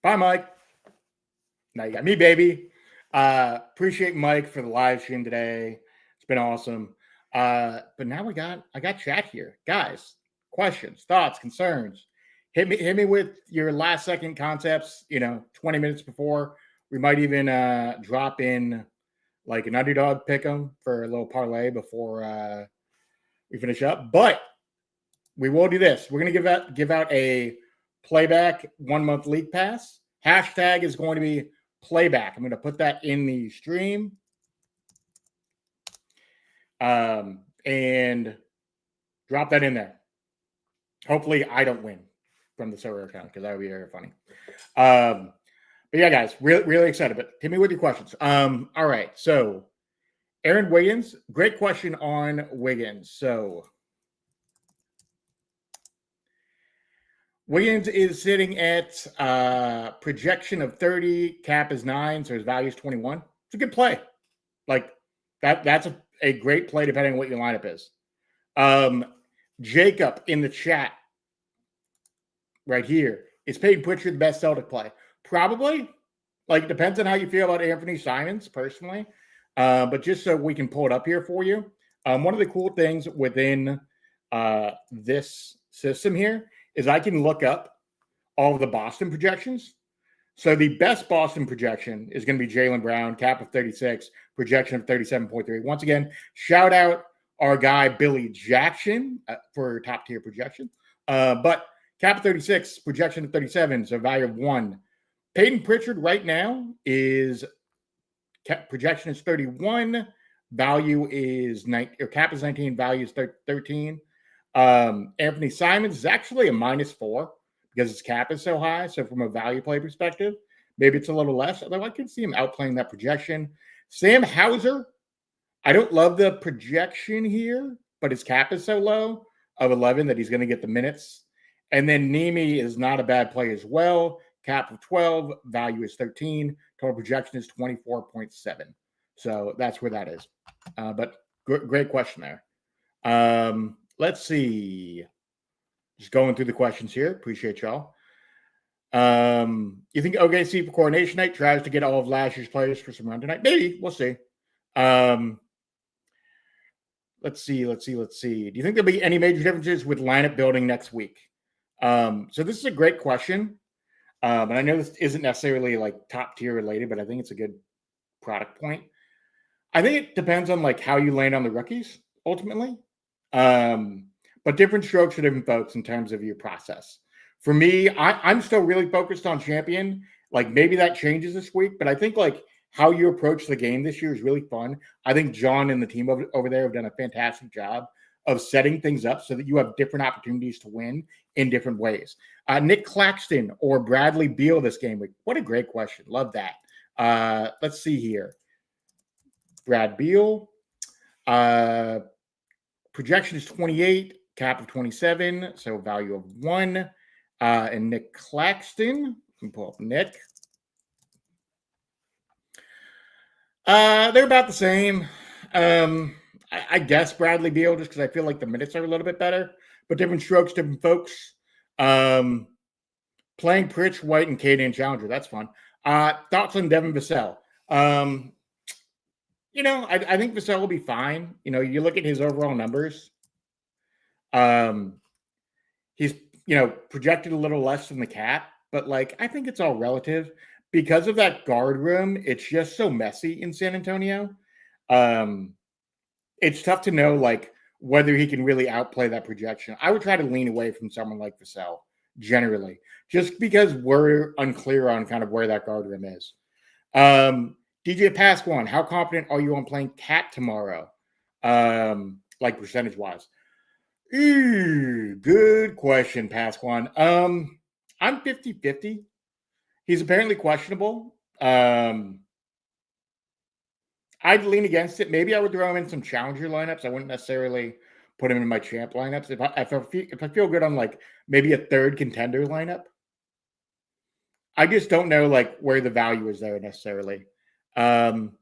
Bye, Mike. Now you got me, baby. Appreciate Mike for the live stream today. It's been awesome. But now I got chat here. Guys, questions, thoughts, concerns. Hit me with your last second concepts, 20 minutes before. We might even drop in like an underdog pick 'em for a little parlay before we finish up. But we will do this. We're gonna give out a playback 1 month league pass. Hashtag is going to be playback. I'm going to put that in the stream. And drop that in there. Hopefully I don't win from the server account because that would be very funny. But yeah, guys, really excited. But hit me with your questions. All right. So Aaron Wiggins, great question on Wiggins. So Wiggins is sitting at projection of 30, cap is 9, so his value is 21. It's a good play. Like that's a great play depending on what your lineup is. Jacob in the chat right here, is Peyton Pritchard the best Celtic play? Probably. Like, it depends on how you feel about Anthony Simons personally. But just so we can pull it up here for you. One of the cool things within this system here is I can look up all of the Boston projections. So the best Boston projection is going to be Jaylen Brown, cap of 36, projection of 37.3. Once again, shout out our guy Billy Jackson for top tier projection. But cap of 36, projection of 37, so value of 1. Peyton Pritchard right now is projection is 31, value is 9, or cap is 19, value is 13. Anthony Simons is actually a -4 because his cap is so high. So from a value play perspective, maybe it's a little less. Although I could see him outplaying that projection. Sam Hauser, I don't love the projection here, but his cap is so low of 11 that he's going to get the minutes. And then Nemi is not a bad play as well. Cap of 12, value is 13. Total projection is 24.7. So that's where that is. But great question there. Let's see. Just going through the questions here. Appreciate y'all. You think OKC for coordination night tries to get all of last year's players for some run tonight? Maybe. We'll see. Let's see. Do you think there'll be any major differences with lineup building next week? So this is a great question. And I know this isn't necessarily like top tier related, but I think it's a good product point. I think it depends on like how you land on the rookies ultimately. But different strokes for different folks in terms of your process. For me, I'm still really focused on champion. Like maybe that changes this week, but I think like how you approach the game this year is really fun. I think John and the team over there have done a fantastic job of setting things up so that you have different opportunities to win in different ways. Nick Claxton or Bradley Beal this game week? What a great question. Love that. Let's see here. Brad Beal. Projection is 28, cap of 27, so value of 1. And Nick Claxton. Let me pull up Nick. They're about the same. I guess Bradley Beal, just because I feel like the minutes are a little bit better, but different strokes, different folks. Playing Pritch, White, and Kaden Challenger. That's fun. Thoughts on Devin Vassell? I think Vassell will be fine. You look at his overall numbers. He's, projected a little less than the cap, but I think it's all relative. Because of that guard room, it's just so messy in San Antonio. It's tough to know whether he can really outplay that projection. I would try to lean away from someone like Vassell generally, just because we're unclear on kind of where that guard room is. DJ Pasquan, how confident are you on playing Cat tomorrow? Percentage wise? Good question, Pasquan. I'm 50-50. He's apparently questionable. I'd lean against it. Maybe I would throw him in some challenger lineups. I wouldn't necessarily put him in my champ lineups. If I feel good on maybe a third contender lineup, I just don't know where the value is there necessarily. And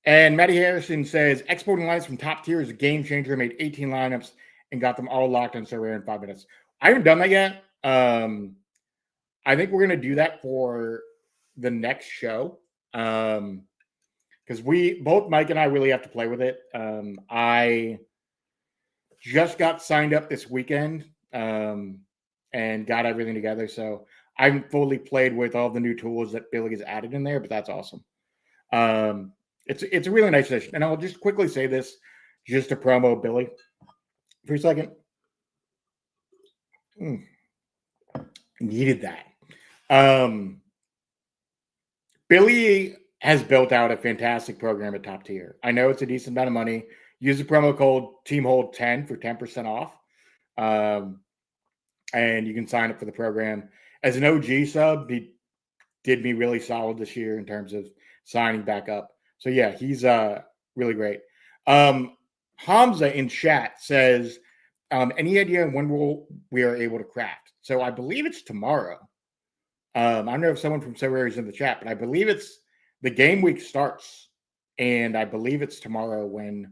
Matty Harrison says exporting lines from top tier is a game changer. Made 18 lineups and got them all locked on so rare in 5 minutes. I haven't done that yet. I think we're going to do that for the next show. Because both Mike and I really have to play with it. I just got signed up this weekend and got everything together. So I haven't fully played with all the new tools that Billy has added in there, but that's awesome. It's a really nice session. And I'll just quickly say this just to promo Billy for a second. Needed that. Billy has built out a fantastic program at top tier. I know it's a decent amount of money. Use the promo code TEAMHOLD10 for 10% off. And you can sign up for the program. As an OG sub, he did me really solid this year in terms of signing back up. So yeah, he's really great. Hamza in chat says, any idea when we are able to craft? So I believe it's tomorrow. I don't know if someone from Sorare is in the chat, but I believe the game week starts, and I believe it's tomorrow when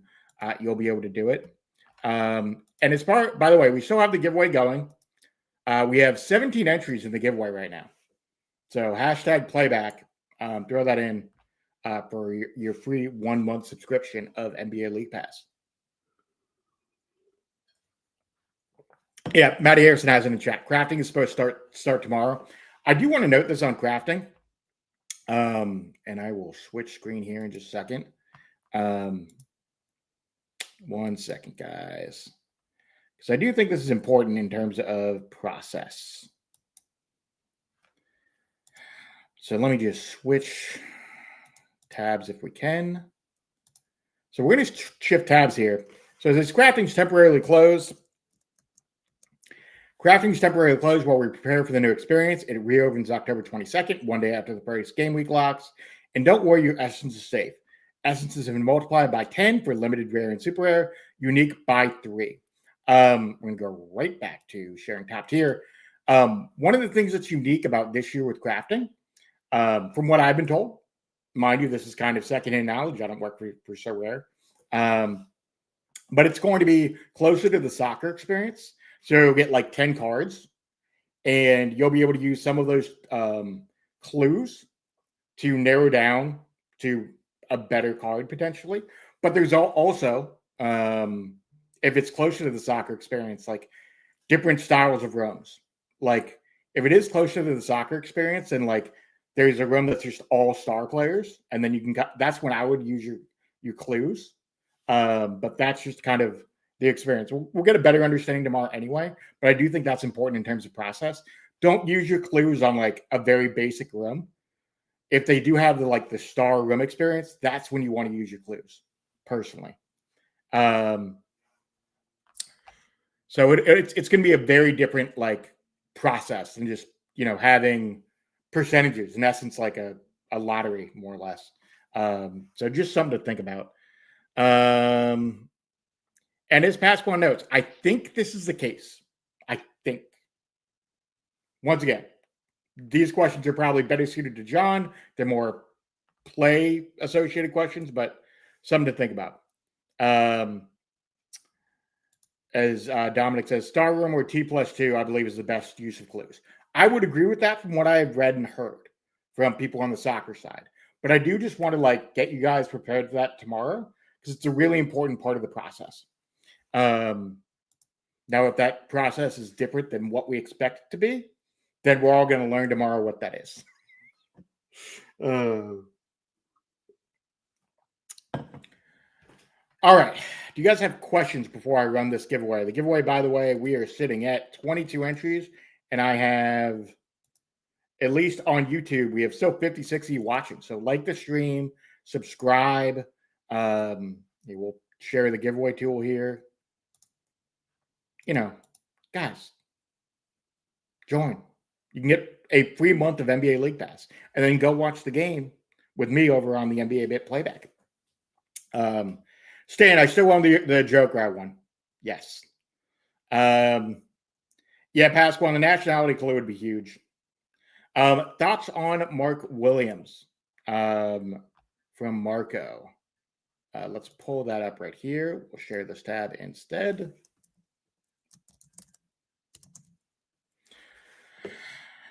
you'll be able to do it. And by the way, we still have the giveaway going. We have 17 entries in the giveaway right now. So #playback, throw that in for your free 1-month subscription of NBA League Pass. Yeah, Matty Harrison has it in the chat. Crafting is supposed to start tomorrow. I do want to note this on crafting. And I will switch screen here in just a second. 1 second, guys. Because I do think this is important in terms of process. So let me just switch tabs if we can. So we're going to shift tabs here. So this crafting is temporarily closed. Crafting is temporarily closed while we prepare for the new experience. It reopens October 22nd, 1 day after the first game week locks. And don't worry, your essence is safe. Essences have been multiplied by 10 for limited, rare, and super rare. Unique by 3. We're going to go right back to sharing top tier. One of the things that's unique about this year with crafting, from what I've been told, mind you, this is kind of secondhand knowledge. I don't work for So Rare. But it's going to be closer to the soccer experience. So you'll get like 10 cards, and you'll be able to use some of those clues to narrow down to a better card potentially. But there's also, if it's closer to the soccer experience, like different styles of rooms. Like if it is closer to the soccer experience, and like there's a room that's just all star players, and then you can. That's when I would use your clues. But that's just kind of the experience. We'll get a better understanding tomorrow anyway. But I do think that's important in terms of process. Don't use your clues on like a very basic room. If they do have the star room experience, that's when you want to use your clues. Personally, so it's going to be a very different like process than just having percentages. In essence, like a lottery, more or less. So just something to think about. And as Pasquale notes, I think this is the case. I think. Once again, these questions are probably better suited to John. They're more play associated questions, but something to think about. As Dominic says, Star Room or T+2, I believe, is the best use of clues. I would agree with that from what I've read and heard from people on the soccer side. But I do just want to get you guys prepared for that tomorrow, because it's a really important part of the process. Now, if that process is different than what we expect it to be, then we're all going to learn tomorrow what that is. All right. Do you guys have questions before I run this giveaway? The giveaway, by the way, we are sitting at 22 entries, and I have, at least on YouTube, we have still 56 of you watching. So like the stream, subscribe. We'll share the giveaway tool here. Guys, join. You can get a free month of NBA League Pass, and then go watch the game with me over on the NBA Bit Playback. Stan, I still want the joke route one. Yes. Yeah, Pasquale, the nationality clue would be huge. Thoughts on Mark Williams from Marco. Let's pull that up right here. We'll share this tab instead.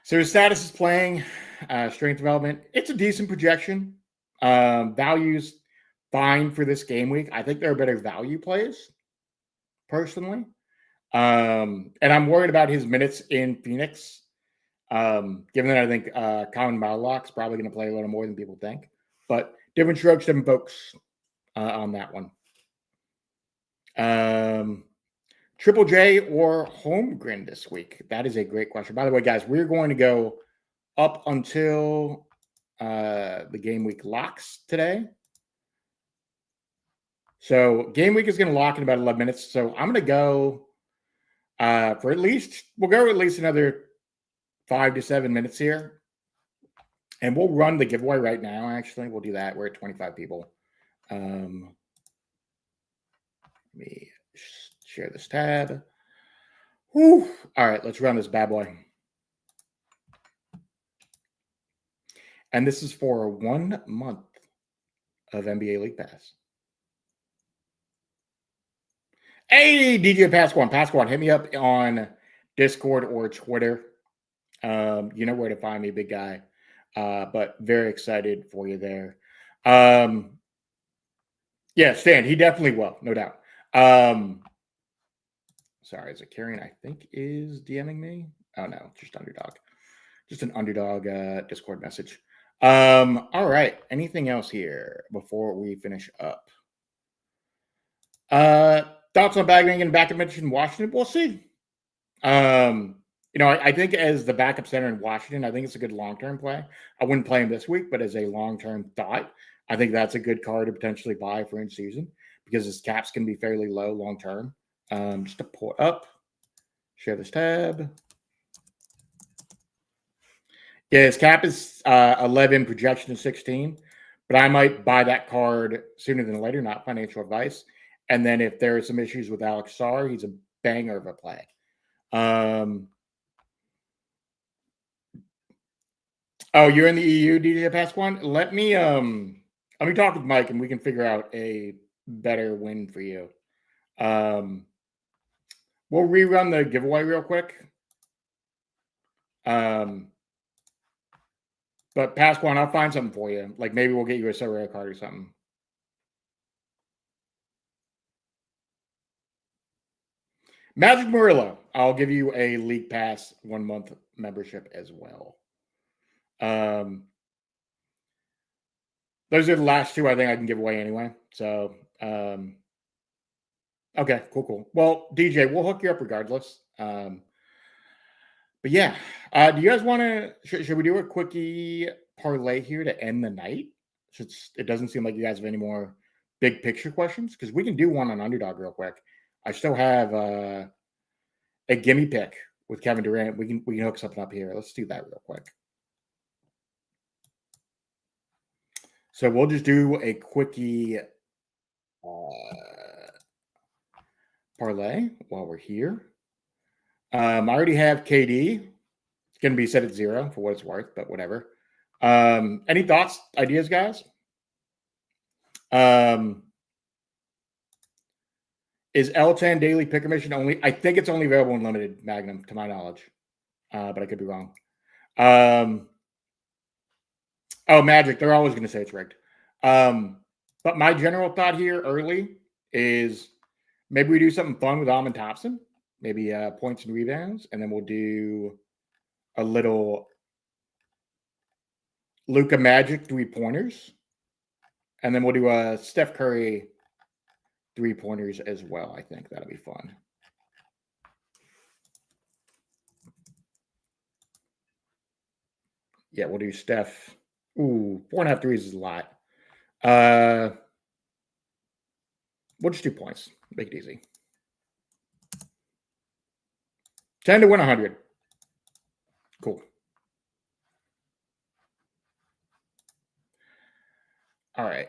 So his status is playing, strength development. It's a decent projection. Values fine for this game week. I think there are better value plays, personally. And I'm worried about his minutes in Phoenix, given that I think Colin Marlock's probably going to play a little more than people think. But different strokes, different folks on that one. Triple J or Holmgren this week? That is a great question. By the way, guys, we're going to go up until the game week locks today. So game week is going to lock in about 11 minutes. So I'm going to go for at least another 5 to 7 minutes here. And we'll run the giveaway right now, actually. We'll do that. We're at 25 people. Let me share this tab. Whew. All right, let's run this bad boy. And this is for 1 month of NBA League Pass. Hey, DJ Pasquale, hit me up on Discord or Twitter. You know where to find me, big guy. But very excited for you there. Yeah, Stan, he definitely will, no doubt. Sorry, is it Karen? I think is DMing me. Oh no, just Underdog. Just an Underdog Discord message. All right. Anything else here before we finish up? Thoughts on Bagman getting back in Washington? We'll see. I think as the backup center in Washington, I think it's a good long-term play. I wouldn't play him this week, but as a long-term thought, I think that's a good card to potentially buy for in season, because his cap's going to be fairly low long-term. Just to pull it up, share this tab. Yeah, his cap is 11, projection is 16, but I might buy that card sooner than later, not financial advice. And then if there are some issues with Alex Sarr, he's a banger of a play. Oh, you're in the EU, DJ Pasquale? Let me talk with Mike and we can figure out a better win for you. We'll rerun the giveaway real quick. But Pasquan, I'll find something for you. Like maybe we'll get you a Sorare card or something. Magic Murillo, I'll give you a League Pass 1 month membership as well. Those are the last two I think I can give away anyway. So, okay, cool. Well, DJ, we'll hook you up regardless. But yeah, do you guys want to? Should we do a quickie parlay here to end the night? It doesn't seem like you guys have any more big picture questions because we can do one on Underdog real quick. I still have a gimme pick with Kevin Durant. We can hook something up here. Let's do that real quick. So we'll just do a quickie parlay while we're here. I already have KD. It's going to be set at 0 for what it's worth, but whatever. Any thoughts, ideas, guys? Is L10 daily pick commission only? I think it's only available in limited Magnum, to my knowledge, but I could be wrong. Magic. They're always going to say it's rigged. But my general thought here early is maybe we do something fun with Amon Thompson, maybe points and rebounds, and then we'll do a little Luka Magic 3-pointers, and then we'll do a Steph Curry 3-pointers as well. I think that'll be fun. Yeah, we'll do Steph. Ooh, 4.5 threes is a lot. We'll just do points. Make it easy. 10 to win 100. Cool. All right.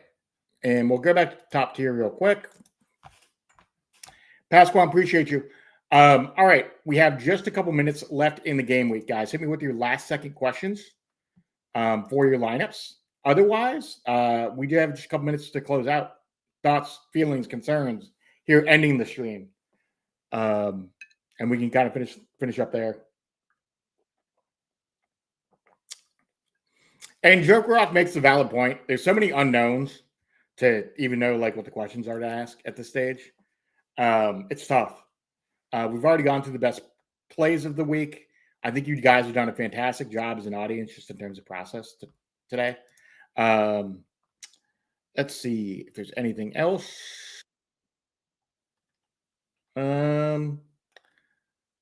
And we'll go back to top tier real quick. Pasquale, appreciate you. All right. We have just a couple minutes left in the game week, guys. Hit me with your last second questions for your lineups. Otherwise, we do have just a couple minutes to close out. Thoughts, feelings, concerns here ending the stream. And we can kind of finish up there. And Joke Rock makes a valid point. There's so many unknowns to even know like what the questions are to ask at this stage. It's tough. We've already gone through the best plays of the week. I think you guys have done a fantastic job as an audience just in terms of process today. Let's see if there's anything else.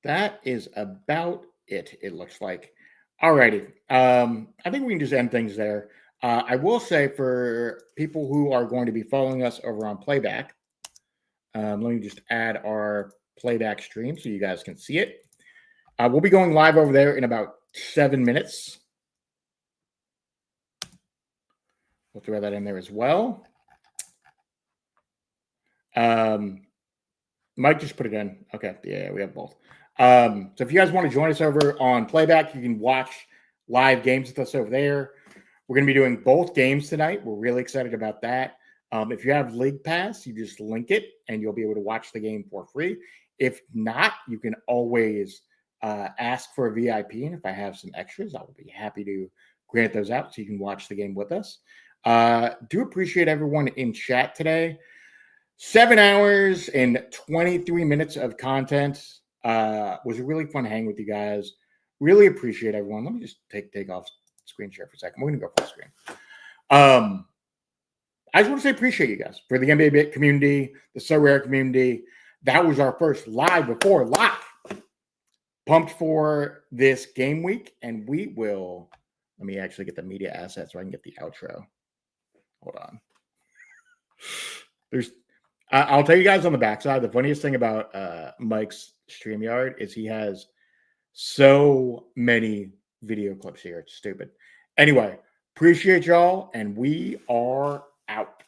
That is about it, it looks like. All righty. I think we can just end things there. I will say for people who are going to be following us over on Playback, let me just add our Playback stream so you guys can see it. We'll be going live over there in about 7 minutes. We'll throw that in there as well. Mike just put it in. Okay. Yeah, we have both. So if you guys want to join us over on Playback, you can watch live games with us over there. We're going to be doing both games tonight. We're really excited about that. If you have League Pass, you just link it and you'll be able to watch the game for free. If not, you can always ask for a VIP. And if I have some extras, I will be happy to grant those out so you can watch the game with us. Do appreciate everyone in chat today. 7 hours and 23 minutes of content. Was a really fun hang with you guys. Really appreciate everyone. Let me just take off screen share for a second. We're going to go full screen. I just want to say appreciate you guys for the NBA Bit community, the So Rare community. That was our first live before lock. Pumped for this game week, and we will. Let me actually get the media asset so I can get the outro. Hold on. I'll tell you guys on the backside, the funniest thing about Mike's StreamYard is he has so many video clips here. It's stupid. Anyway, appreciate y'all, and we are out.